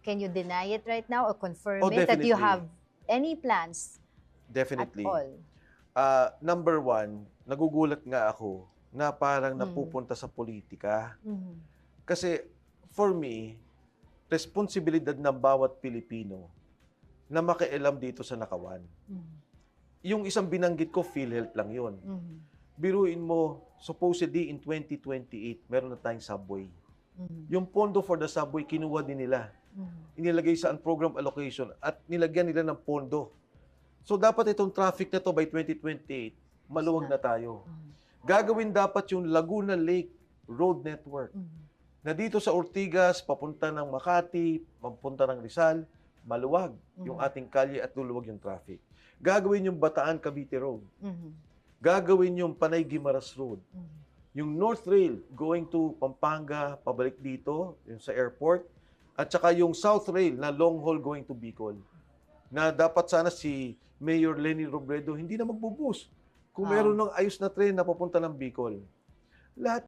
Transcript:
Can you deny it right now or confirm Oh, it that you definitely. have any plans Definitely. at all? Number one, nagugulat nga ako na parang Mm. napupunta sa politika. Mhm. Kasi for me, responsibilidad ng bawat Pilipino na makialam dito sa nakawan. Mhm. Yung isang binanggit ko, PhilHealth lang yun. Mhm. Biruin mo, supposedly in 2028, meron na tayong subway. Mhm. Yung pondo for the subway, kinuha din nila. Mhm. Inilagay sa program allocation at nilagyan nila ng pondo. So dapat itong traffic na to by 2028, maluwag na tayo. Mhm. Gagawin dapat yung Laguna Lake Road Network. Mhm. Na dito sa Ortigas, papunta ng Makati, papunta ng Rizal, maluwag yung ating kalye at luluwag yung traffic. Gagawin yung Bataan Cavite Road. Mhm. Gagawin yung Panay Guimaras Road. Mhm. Yung North Rail going to Pampanga, pabalik dito, yung sa airport. At saka yung South Rail na long haul going to Bicol. Na dapat sana si Mayor Leni Robredo hindi na magbubus. Kung meron ng ayos na train na papunta ng Bicol. Lahat